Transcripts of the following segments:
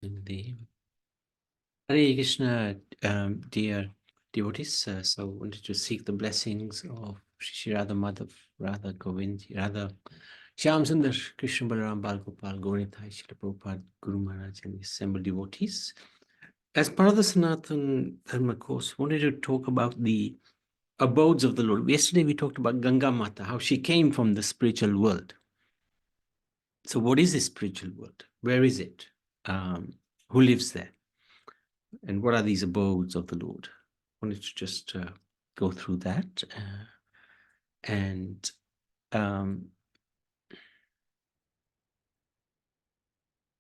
in the Hare Krishna, dear devotees. So I wanted to seek the blessings of Shri Radha Madhav, Radha Govind, Radha Shyam Sundar, Krishna Balaram, Bal Gopal, Gaurithai, Srila Prabhupada, Guru Maharaj, and the assembled devotees. As part of the Sanatan Dharma course, I wanted to talk about the abodes of the Lord. Yesterday we talked about Ganga Mata, how she came from the spiritual world. So what is the spiritual world? Where is it? Who lives there? And what are these abodes of the Lord? I wanted to just go through that.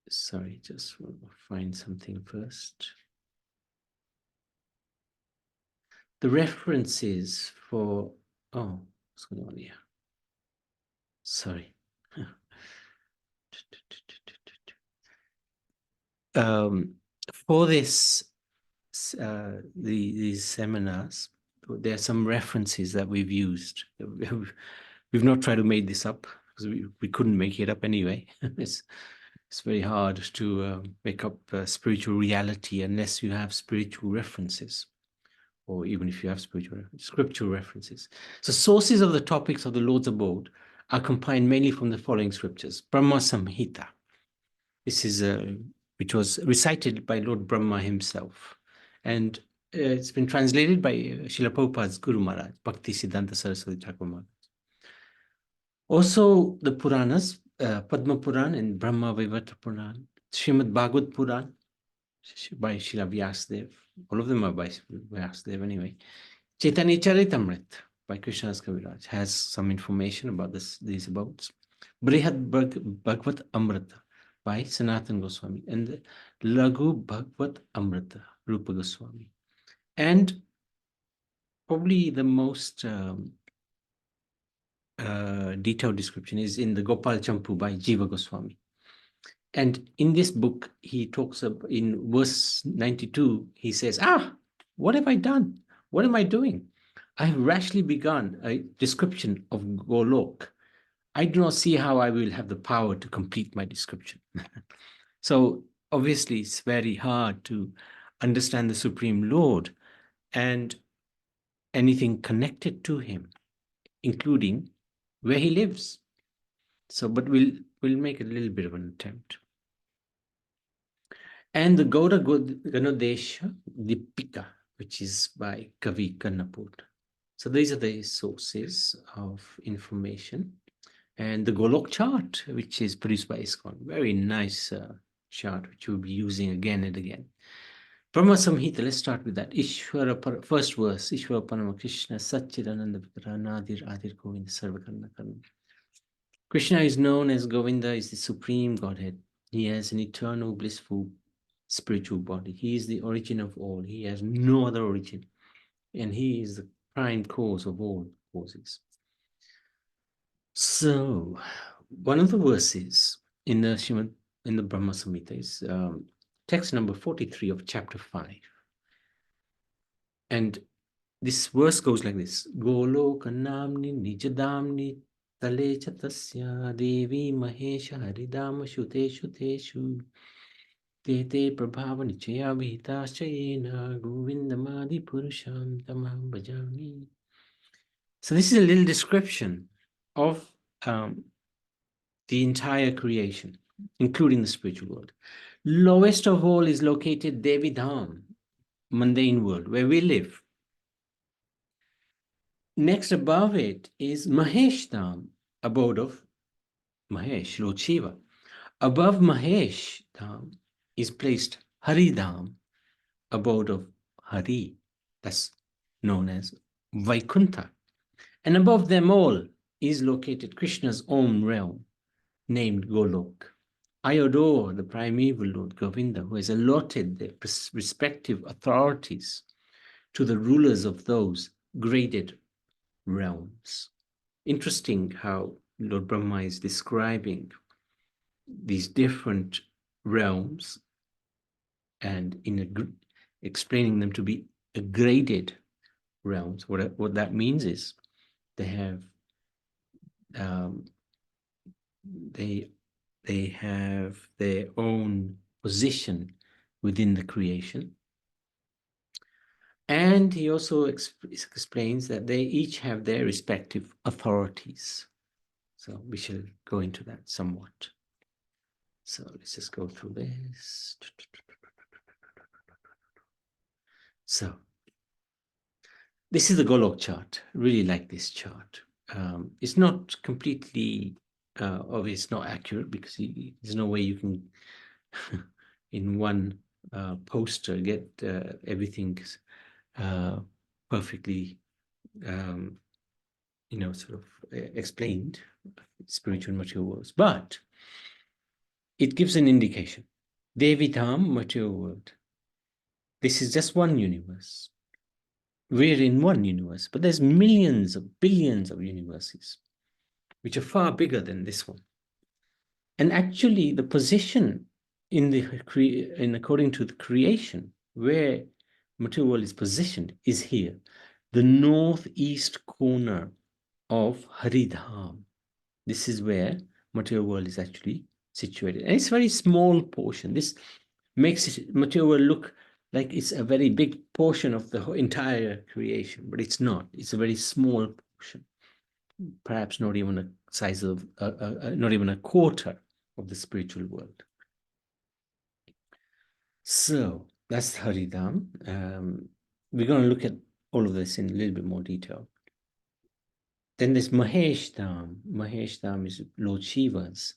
Sorry, just want to find something first. The references for, oh, what's going on here? Sorry. For this, these seminars, there are some references that we've used. We've not tried to make this up because we couldn't make it up anyway. It's very hard to make up spiritual reality unless you have spiritual references, or even if you have scriptural references. So sources of the topics of the Lord's abode are compiled mainly from the following scriptures. Brahma Samhita. This is which was recited by Lord Brahma himself. And it's been translated by Srila Prabhupada's Guru Maharaj, Bhakti Siddhanta Saraswati Thakur Maharaj. Also the Puranas, Padma Puran and Brahma Vaivata Puran, Srimad Bhagavad Puran by Srila Vyasadeva. All of them are by Vyasadeva anyway. Chaitanya Charitamrita by Krishnadas Kaviraj has some information about these abodes. Brihad Bhagavad Amrita by Sanatan Goswami and Laghu Bhagavad Amrita, Rupa Goswami. And probably the most detailed description is in the Gopal Champu by Jiva Goswami. And in this book, he talks about, in verse 92, he says, what have I done? What am I doing? I have rashly begun a description of Golok. I do not see how I will have the power to complete my description. So obviously it's very hard to understand the Supreme Lord and anything connected to him, including where he lives. So, but we'll make a little bit of an attempt. And the Gauda Ganodesha Dipika, which is by Kavi Kannapur. So these are the sources of information. And the Golok chart, which is produced by ISKCON, very nice chart, which we'll be using again and again. Brahma Samhita, let's start with that. Ishvara, first verse, Ishvara Parama Krishna, Satchidananda Vikara, Nadir Adir Govinda, Sarvakarna Karma. Krishna is known as Govinda, is the supreme Godhead. He has an eternal, blissful, spiritual body. He is the origin of all. He has no other origin. And he is the prime cause of all causes. So, one of the verses in the Brahma Samhita is text number 43 of chapter 5. And this verse goes like this. Golokanamni nijadamni tale chatasya devi mahesha haridama shute shuteshu tete prabhava nichaya vihitaschayena govindamadi purusham tamam bhajami. So this is a little description of the entire creation, including the spiritual world. Lowest of all is located Devi Dham, mundane world, where we live. Next above it is Mahesh Dham, abode of Mahesh, Lord Shiva. Above Mahesh Dham is placed Hari Dham, abode of Hari, that's known as Vaikuntha. And above them all is located Krishna's own realm, named Golok. I adore the primeval Lord Govinda, who has allotted their respective authorities to the rulers of those graded realms. Interesting how Lord Brahma is describing these different realms and explaining them to be graded realms. What that means is they have they have their own position within the creation. And he also explains that they each have their respective authorities. So we shall go into that somewhat. So let's just go through this. So this is the Golok chart. I really like this chart. It's not completely, or it's not accurate because there's no way you can, in one poster, get everything perfectly, sort of explained, spiritual and material worlds. But it gives an indication. Devi Dham, material world. This is just one universe. We're in one universe, but there's millions of billions of universes, which are far bigger than this one. And actually, the position according to the creation, where material world is positioned, is here, the northeast corner of Haridham. This is where material world is actually situated, and it's a very small portion. This makes material world look like it's a very big portion of the entire creation, but it's not. It's a very small portion, perhaps not even a size of, not even a quarter of the spiritual world. So that's Haridham. We're going to look at all of this in a little bit more detail. Then there's Mahesh Dham. Mahesh Dham is Lord Shiva's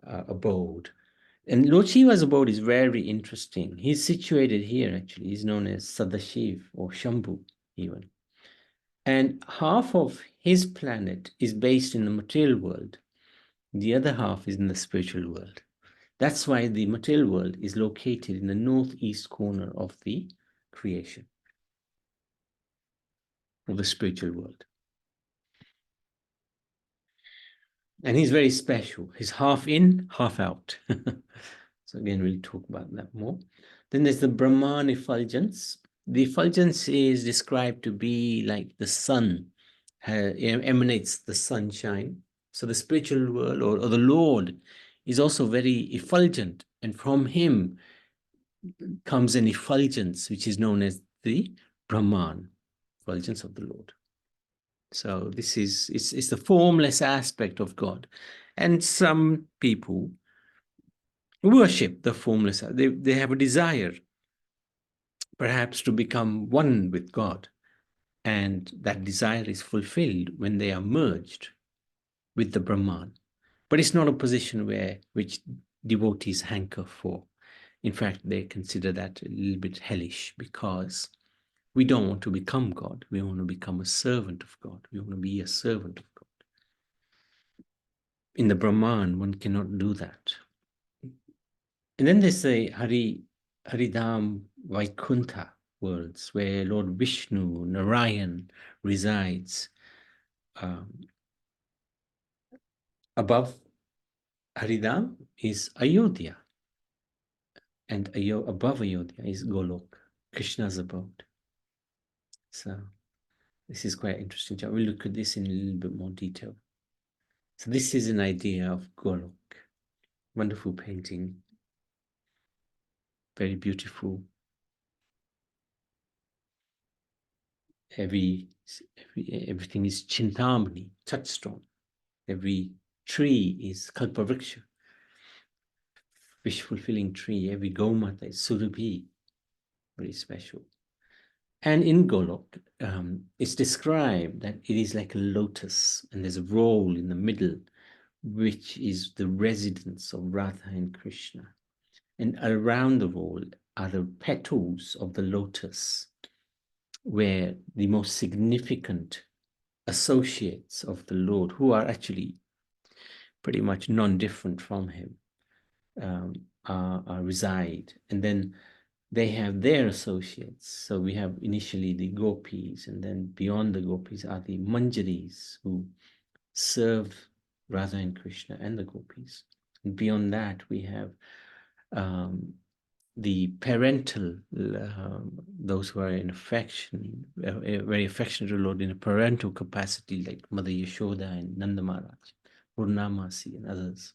abode. And Lord Shiva's abode is very interesting. He's situated here, actually. He's known as Sadashiv or Shambhu, even. And half of his planet is based in the material world. The other half is in the spiritual world. That's why the material world is located in the northeast corner of the creation, of the spiritual world. And he's very special. He's half in, half out. So again, we'll talk about that more. Then there's the Brahman effulgence. The effulgence is described to be like the sun, emanates the sunshine. So the spiritual world or the Lord is also very effulgent. And from him comes an effulgence, which is known as the Brahman, effulgence of the Lord. So this is, it's the formless aspect of God. And some people worship the formless. They have a desire, perhaps, to become one with God. And that desire is fulfilled when they are merged with the Brahman. But it's not a position which devotees hanker for. In fact, they consider that a little bit hellish, because we don't want to become God. We want to become a servant of God. We want to be a servant of God. In the Brahman, one cannot do that. And then there's the Haridham Vaikuntha worlds, where Lord Vishnu, Narayan, resides. Above Haridham is Ayodhya. And above Ayodhya is Golok, Krishna's abode. So this is quite interesting. We'll look at this in a little bit more detail. So this is an idea of Golok. Wonderful painting. Very beautiful. Everything is Chintamani, touchstone. Every tree is Kalpavriksha, wish-fulfilling tree. Every Gomata is Surabhi, very special. And in Golok, it's described that it is like a lotus, and there's a roll in the middle, which is the residence of Radha and Krishna. And around the roll are the petals of the lotus, where the most significant associates of the Lord, who are actually pretty much non-different from him, reside. And then they have their associates. So we have initially the gopis, and then beyond the gopis are the manjaris, who serve Radha and Krishna and the gopis. And beyond that, we have the parental, those who are in affection, very affectionate to the Lord in a parental capacity, like Mother Yashoda and Nanda Maharaj, Purnamasi and others.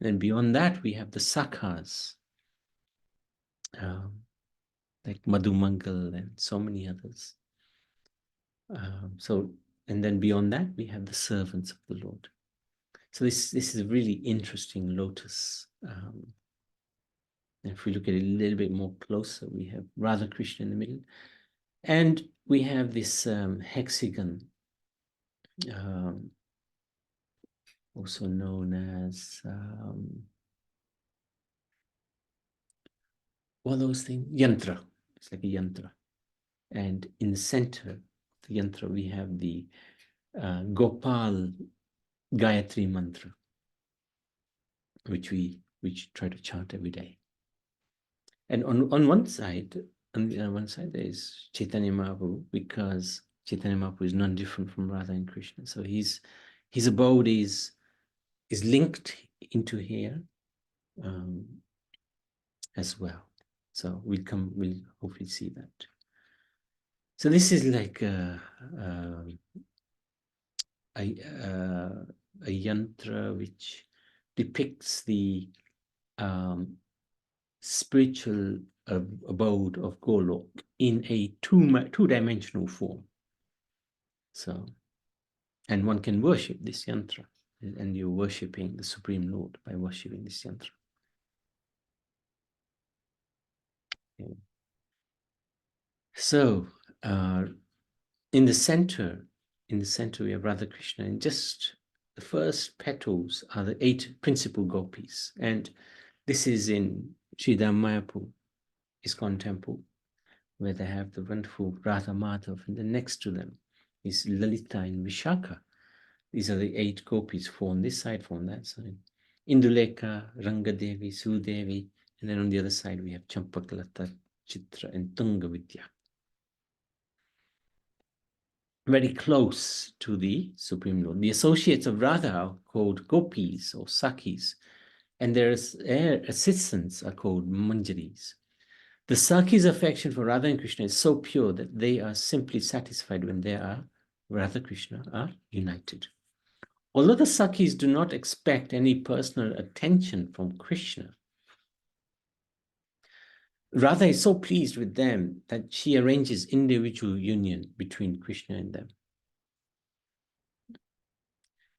And beyond that, we have the sakhas, like Madhumangal and so many others. And then beyond that, we have the servants of the Lord. So this is a really interesting lotus. If we look at it a little bit more closer, we have Radha Krishna in the middle, and we have this hexagon, also known as what are those things? Yantra. It's like a yantra. And in the center of the yantra, we have the Gopal Gayatri mantra, which try to chant every day. And on one side there is Chaitanya Mahaprabhu, because Chaitanya Mahaprabhu is not different from Radha and Krishna. So his abode is linked into here as well. So we'll hopefully see that. So this is like a yantra which depicts the spiritual abode of Golok in a two-dimensional form. So, and one can worship this yantra, and you're worshipping the Supreme Lord by worshipping this yantra. Okay. So, in the center we have Radha Krishna, and just the first petals are the 8 principal gopis, and this is in Sri Mayapur ISKCON temple, where they have the wonderful Radha Madhav, and then next to them is Lalita and Vishaka. These are the 8 gopis, 4 on this side, 4 on that side. Induleka, Rangadevi, Sudevi, and then on the other side we have Champakalata, Chitra, and Tunga Vidya. Very close to the Supreme Lord. The associates of Radha are called gopis or sakis, and their assistants are called manjaris. The Sakis' affection for Radha and Krishna is so pure that they are simply satisfied when Radha Krishna are united. Although the Sakis do not expect any personal attention from Krishna, Radha is so pleased with them that she arranges individual union between Krishna and them.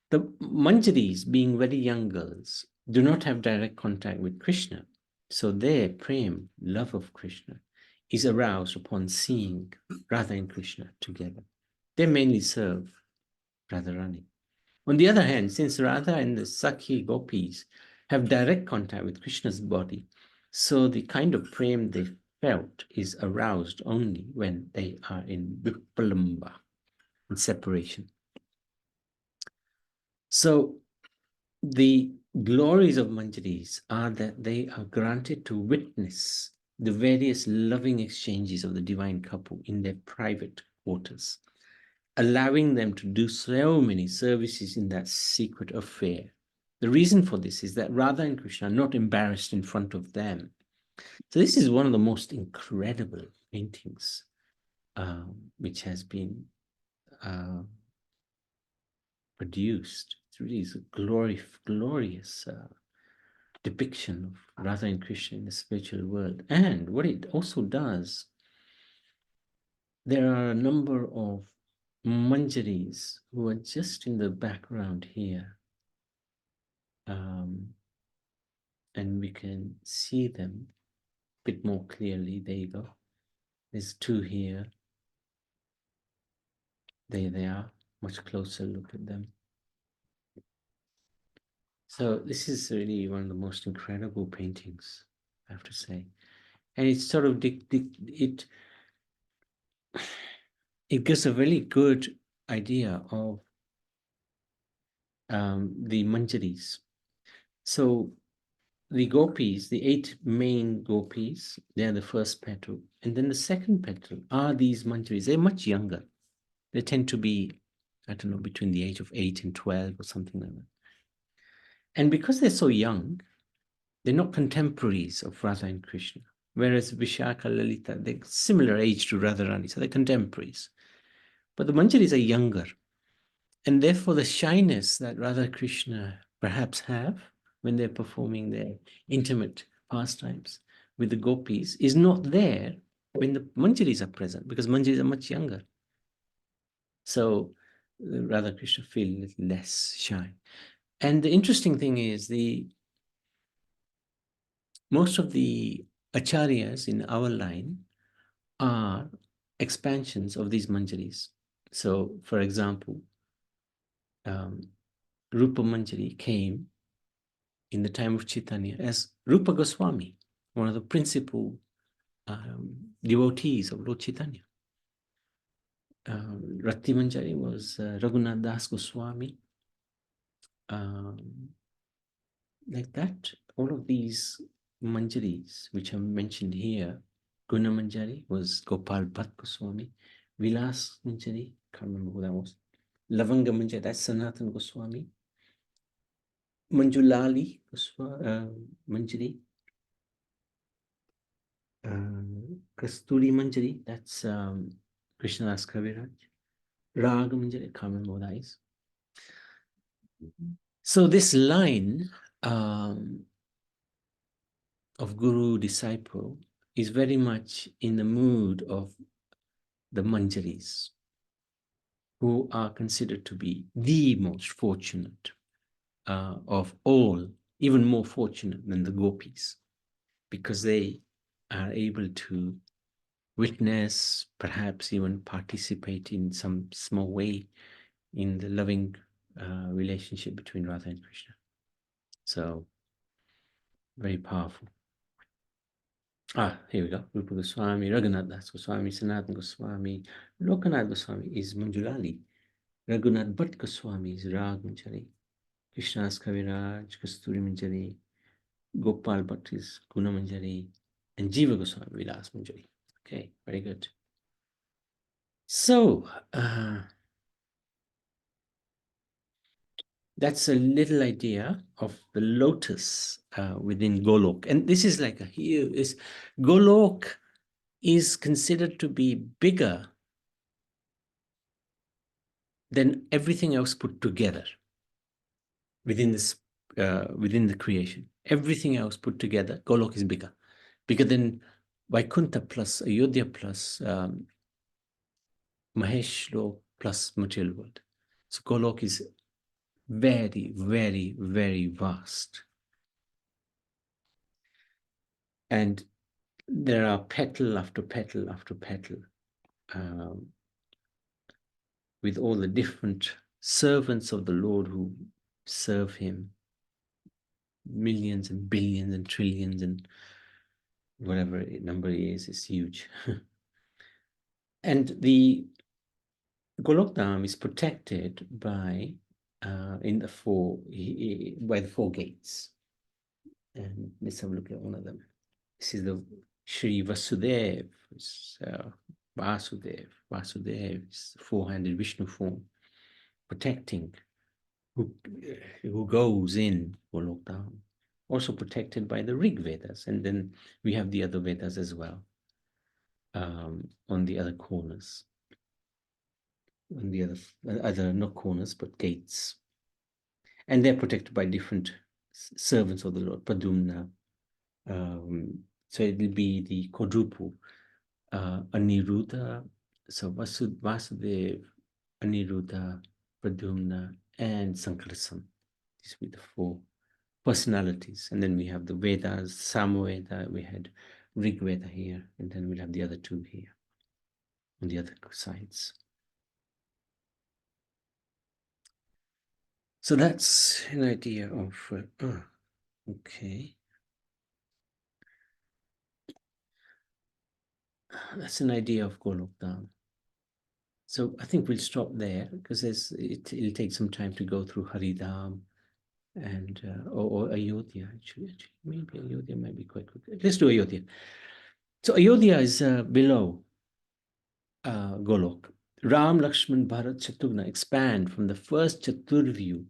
The Manjaris, being very young girls, do not have direct contact with Krishna, so their prem, love of Krishna, is aroused upon seeing Radha and Krishna together. They mainly serve Radharani. On the other hand, since Radha and the Sakhi gopis have direct contact with Krishna's body, so the kind of prem they felt is aroused only when they are in vipalamba, in separation. So the glories of Manjaris are that they are granted to witness the various loving exchanges of the divine couple in their private quarters, allowing them to do so many services in that secret affair. The reason for this is that Radha and Krishna are not embarrassed in front of them. So this is one of the most incredible paintings which has been produced. It really is a glorious depiction of Radha and Krishna in the spiritual world. And what it also does, there are a number of manjaris who are just in the background here. And we can see them a bit more clearly. There you go. There's 2 here. There they are. Much closer look at them. So this is really one of the most incredible paintings, I have to say. And it's sort of it gives a really good idea of the manjaris. So the gopis, the 8 main gopis, they're the first petal. And then the second petal are these manjaris. They're much younger. They tend to be, I don't know, between the age of 8 and 12 or something like that. And because they're so young, they're not contemporaries of Radha and Krishna. Whereas Vishaka, Lalita, they're similar age to Radharani, so they're contemporaries. But the manjaris are younger. And therefore the shyness that Radha Krishna perhaps have when they're performing their intimate pastimes, with the gopis is not there when the manjaris are present, because manjaris are much younger. So Radha Krishna feel a little less shy. And the interesting thing is most of the acharyas in our line are expansions of these manjaris. So, for example, Rupa Manjari came in the time of Chaitanya as Rupa Goswami, one of the principal devotees of Lord Chaitanya. Rati Manjari was Raghunath Das Goswami. Like that, all of these manjaris which are mentioned here, Guna Manjari was Gopal Bhatt Goswami, Vilas Manjari, can't remember who that was, Lavanga Manjari, that's Sanatan Goswami, Manjulali Manjari, Kasturi Manjari, that's Krishnadas Kaviraj, Raga Manjari, I can't remember what that is. So this line of guru disciple is very much in the mood of the manjaris, who are considered to be the most fortunate of all, even more fortunate than the gopis, because they are able to witness, perhaps even participate in some small way in the loving relationship between Radha and Krishna. So, very powerful. Here we go. Rupa Goswami, Raghunath Das Goswami, Sanatan Goswami, Lokanath Goswami is Manjulali. Raghunath Bhatt Goswami is Rag Manjari. Krishnadas Kaviraj, Kasturi Manjari. Gopal Bhatt is Guna Manjari. And Jiva Goswami, Vilas Manjari. Okay, very good. So, that's a little idea of the lotus within Golok. And this is like a huge, Golok is considered to be bigger than everything else put together within this, within the creation. Everything else put together, Golok is bigger than Vaikuntha plus Ayodhya plus Mahesh Lok plus material world. So Golok is very, very, very vast. And there are petal after petal after petal with all the different servants of the Lord who serve him, millions and billions and trillions and whatever number it is huge. And the Golok Dham is protected by by the four gates. And let's have a look at one of them. This is the Sri Vasudev, Vasudev is the four-handed Vishnu form, protecting who goes in Golok Dham. Also protected by the Rig Vedas, and then we have the other Vedas as well on the other corners, on the other not corners but gates, and they're protected by different servants of the Lord. Padumna, so it will be the quadruple Aniruddha, so Vasudev, Aniruddha, Padumna, and Sankarsan. These will be the four personalities. And then we have the Vedas, Samaveda, we had Rig Veda here, and then we'll have the other two here on the other sides. So that's an idea of, okay. That's an idea of Golok Dham. So I think we'll stop there because it'll take some time to go through Haridham and or Ayodhya actually. Maybe Ayodhya might be quite quick. Let's do Ayodhya. So Ayodhya is below Golok. Ram, Lakshman, Bharat, Shatrughna expand from the first Chaturvyu,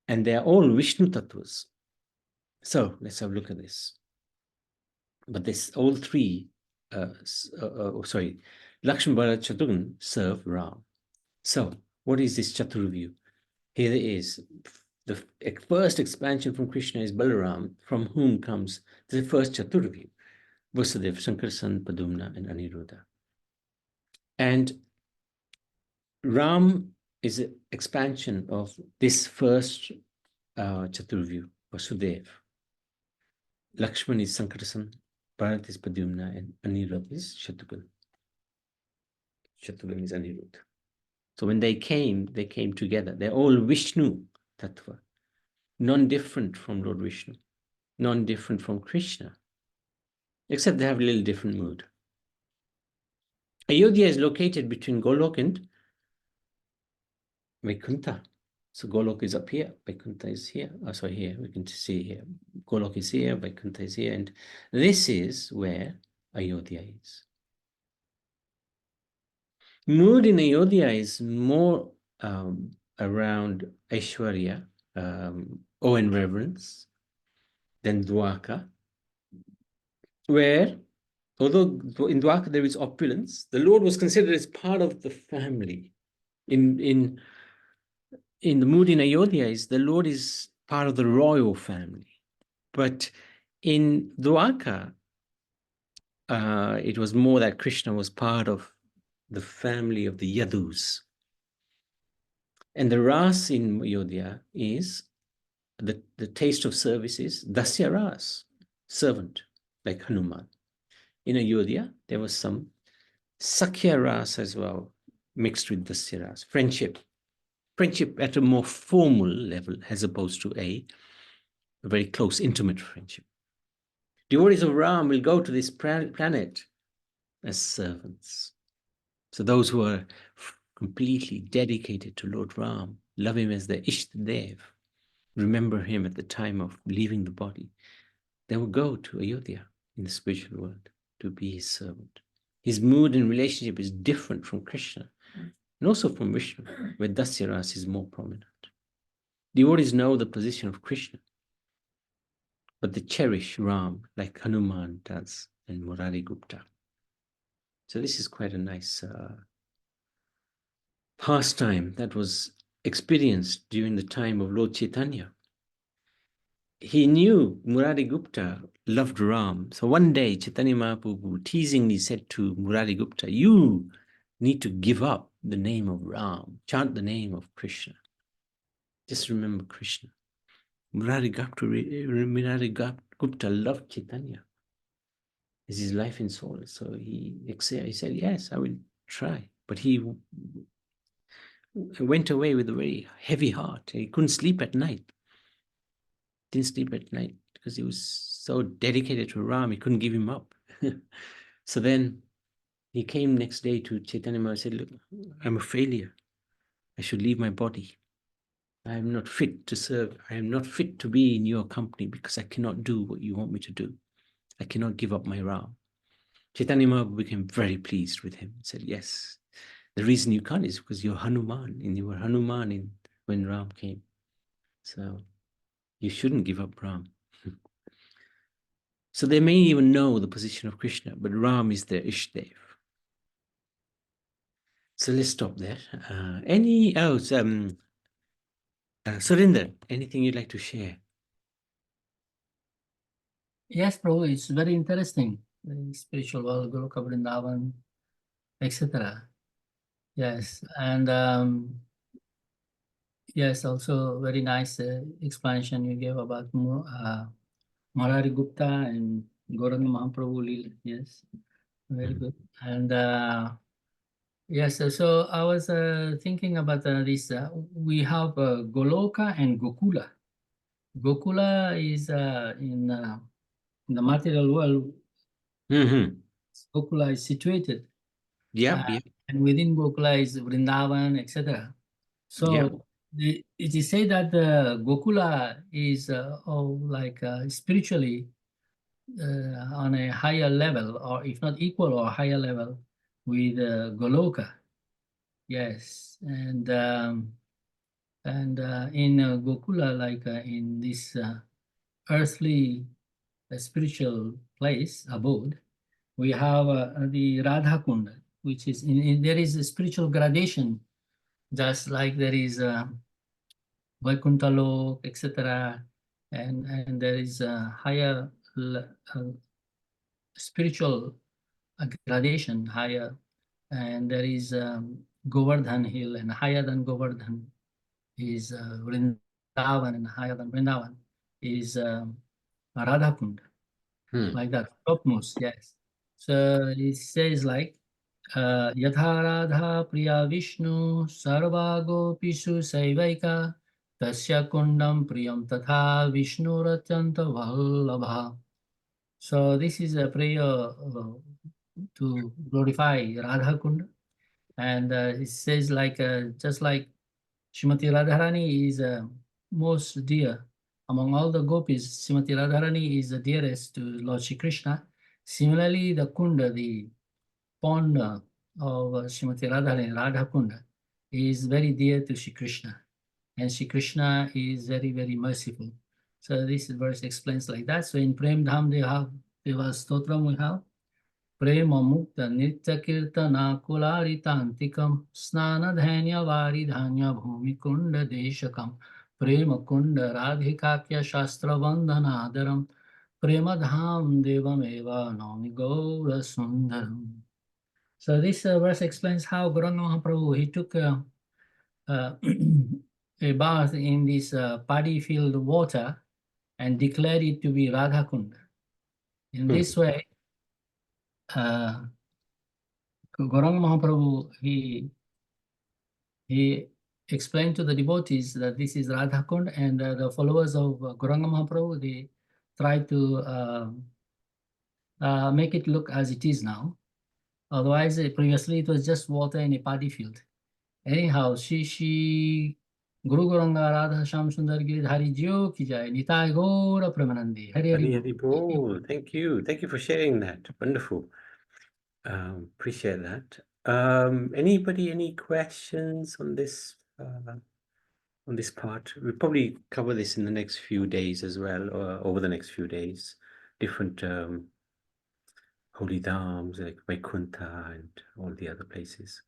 and they are all Vishnu Tattvas. So let's have a look at this. But this all three, Lakshman, Bharat, Shatrughna serve Ram. So what is this Chaturvyu? Here it is. The first expansion from Krishna is Balaram, from whom comes the first Chaturvyu, Vasudev, Sankarsan, Padumna, and Aniruddha. And Ram is an expansion of this first Chaturvyu, Vasudev. Lakshman is Sankarsan, Bharat is Padumna, and Aniruddha is Shatrughna. Shatrughna is Aniruddha. So when they came together. They're all Vishnu Tattva, non-different from Lord Vishnu, non-different from Krishna, except they have a little different mood. Ayodhya is located between Golok and Vaikuntha. So Golok is up here, Vaikuntha is here. So here, we can see here. Golok is here, Vaikuntha is here. And this is where Ayodhya is. Mood in Ayodhya is more around Aishwarya, awe and reverence, than Dwaka, where, although in Dwaka there is opulence, the Lord was considered as part of the family. In the mood in Ayodhya is the Lord is part of the royal family. But in Dwaka, it was more that Krishna was part of the family of the Yadus. And the ras in Ayodhya is the taste of service is Dasya ras, servant, like Hanuman. In Ayodhya, there was some Sakhya ras as well, mixed with Dasya ras, friendship. Friendship at a more formal level as opposed to a very close, intimate friendship. Devotees of Ram will go to this planet as servants. So those who are completely dedicated to Lord Ram, love him as their Ishtadev, remember him at the time of leaving the body, they will go to Ayodhya in the spiritual world to be his servant. His mood and relationship is different from Krishna and also from Vishnu, where Dasyaras is more prominent. Devotees know the position of Krishna, but they cherish Ram like Hanuman does and Murari Gupta. So this is quite a nice pastime that was experienced during the time of Lord Chaitanya. He knew Murari Gupta loved Ram. So one day Chaitanya Mahaprabhu teasingly said to Murari Gupta, you need to give up the name of Ram, chant the name of Krishna. Just remember Krishna. Murari Gupta loved Chaitanya as his life and soul. So he said, yes, I will try. But he went away with a very heavy heart. He couldn't sleep at night. Didn't sleep at night because he was so dedicated to Ram, he couldn't give him up. So then he came next day to Chaitanya Mahaprabhu and said, look, I'm a failure. I should leave my body. I am not fit to serve. I am not fit to be in your company because I cannot do what you want me to do. I cannot give up my Ram. Chaitanya Mahaprabhu became very pleased with him and said, yes, the reason you can't is because you're Hanuman, and you were Hanuman when Ram came. So you shouldn't give up Ram. So they may even know the position of Krishna, but Ram is their Ishdev. So let's stop there. Surinder, anything you'd like to share? Yes, Prabhu, it's very interesting. The spiritual world, Goloka Vrindavan, etc. Yes, and yes, also very nice explanation you gave about Murari Gupta and Gauranga Mahaprabhu Leela. Yes, very good. And yes, so I was thinking about this. We have Goloka and Gokula. Gokula is in the material world. Gokula is situated. Yeah. And within Gokula is Vrindavan, etc. So it is said that Gokula is spiritually on a higher level, or if not equal or higher level with Goloka. Yes, and in Gokula, like in this earthly spiritual place, abode, we have the Radha Kunda, which is there is a spiritual gradation, just like there is Vaikuntha Lok, etc. And there is a higher spiritual gradation, higher, and there is Govardhan Hill, and higher than Govardhan is Vrindavan, and higher than Vrindavan is Radhakund, like that, topmost, yes. So it says like, Yatha Radha Priya Vishnu Sarva Gopishu Saivaika Tasya Kundam Priyam Tatha Vishnu Ratyanta Vallabha. So this is a prayer to glorify Radha Kunda. And it says like, just like Srimati Radharani is most dear among all the gopis, Srimati Radharani is the dearest to Lord Shri Krishna. Similarly, the Kunda, the pond of Srimati Radharani, Radha Kunda, is very dear to Shri Krishna. And Shri Krishna is very, very merciful. So this verse explains like that. So in Prem Dham Deva Stotram we have Prema Mukta Nitya Kirtana Kularitantikam Snana Dhanya Vari Dhanya Bhumi Kunda Deshakam Prema Kunda Radhikakya Shastra Vandanadaram Prema Dham Devam Eva Nami Gaura Sundaram. So this verse explains how Gauranga Mahaprabhu, he took a bath in this paddy-filled water and declared it to be Radha Kunda. In this way, Gauranga Mahaprabhu, he explained to the devotees that this is Radha Kund, and the followers of Gauranga Mahaprabhu, they try to make it look as it is now. Otherwise, previously it was just water in a paddy field. Anyhow, Shri Guru Gauranga Radha Sham Sundar Giridhari Jio ki jai, Nitai Gaura Pramanandi. Hari Hari. Hari Bol. Thank you. Thank you for sharing that. Wonderful. Appreciate that. Anybody, any questions on this part? We'll probably cover this in the next few days as well, or over the next few days. Different holy dhams like Vaikuntha and all the other places.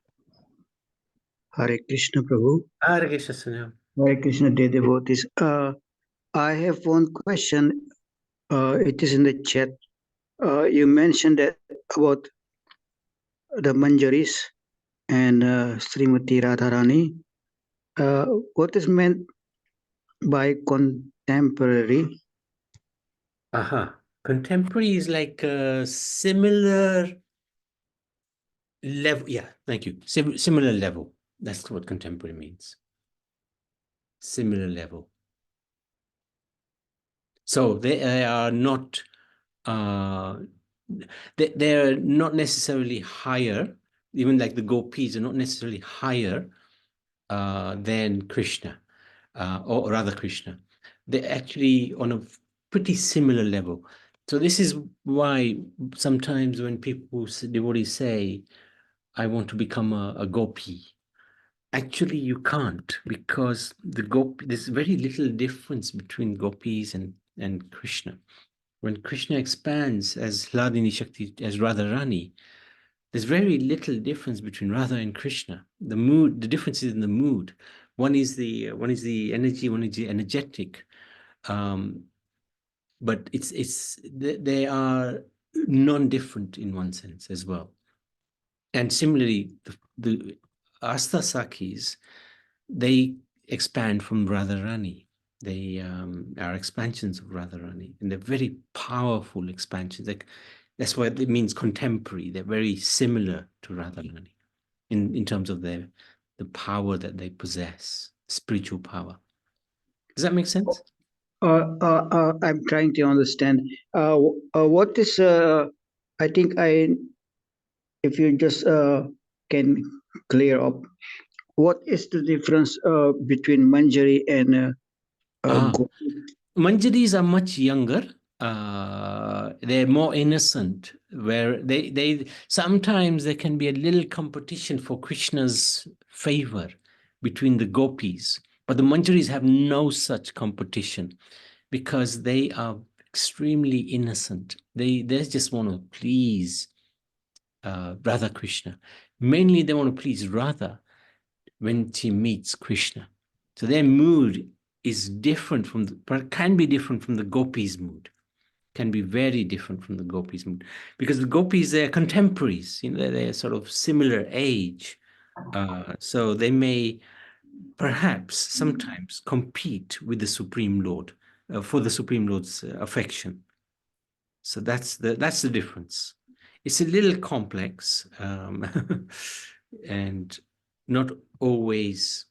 Hare Krishna Prabhu. Hare Krishna Sanyam. Hare Krishna dear devotees. I have one question. It is in the chat. You mentioned that about the Manjaris and Srimati Radharani. What is meant by contemporary? Contemporary is like a similar level. Yeah, thank you. Similar level. That's what contemporary means. Similar level. So they are not they're not necessarily higher, even like the gopis are not necessarily higher than Krishna, or Radha Krishna. They're actually on a pretty similar level. So this is why sometimes when devotees say, I want to become a gopi, actually you can't, because there's very little difference between gopis and Krishna. When Krishna expands as Hladini Shakti, as Radharani, there's very little difference between Radha and Krishna. The difference is in the mood. One is the energy, one is the energetic. But they are non-different in one sense as well. And similarly, the Asta Sakhis, they expand from Radharani. They are expansions of Radharani, and they're very powerful expansions. That's what it means contemporary. They're very similar to Radharani in terms of the power that they possess, spiritual power. Does that make sense? I'm trying to understand. What is? I think if you just can clear up, what is the difference between Manjari and Manjaris are much younger. They're more innocent, where they sometimes there can be a little competition for Krishna's favor between the gopis, but the Manjaris have no such competition because they are extremely innocent. They just want to please Radha Krishna. Mainly they want to please Radha when she meets Krishna. So their mood is different from can be different from the gopis' mood, can be very different from the gopis' mood, because the gopis, they're contemporaries, they're sort of similar age, so they may perhaps sometimes compete with the Supreme Lord for the Supreme Lord's affection. So that's the difference. It's a little complex, and not always.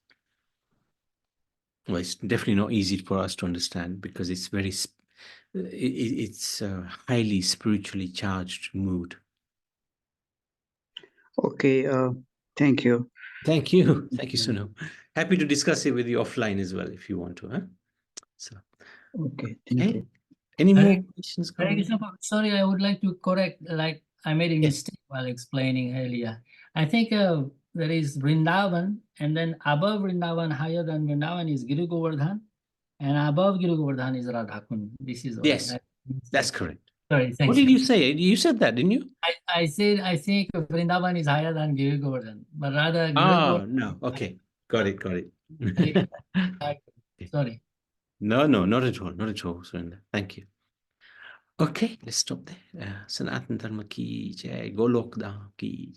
Well, it's definitely not easy for us to understand, because it's it's a highly spiritually charged mood. Okay. Thank you. Thank you. Thank you, Sunu. Happy to discuss it with you offline as well if you want to. Huh? So, Okay. Thank you. Any Hare more questions? Hare Comments? Krishna Prabhu, sorry, I would like to correct, like I made a Yes. mistake while explaining earlier. I think there is Vrindavan, and then above Vrindavan, higher than Vrindavan is Giru Govardhan, and above Giru Govardhan is Radhakund. This is what Yes, that's correct. Sorry, What thank did you. you say? You said that, didn't you? I said I think Vrindavan is higher than Giru Govardhan, but rather Giru Govardhan. No. Okay. Got it. Sorry. No, not at all. Not at all, Surinder. Thank you. Okay, let's stop there. Sanatan Dharma ki jai, Golok Dham ki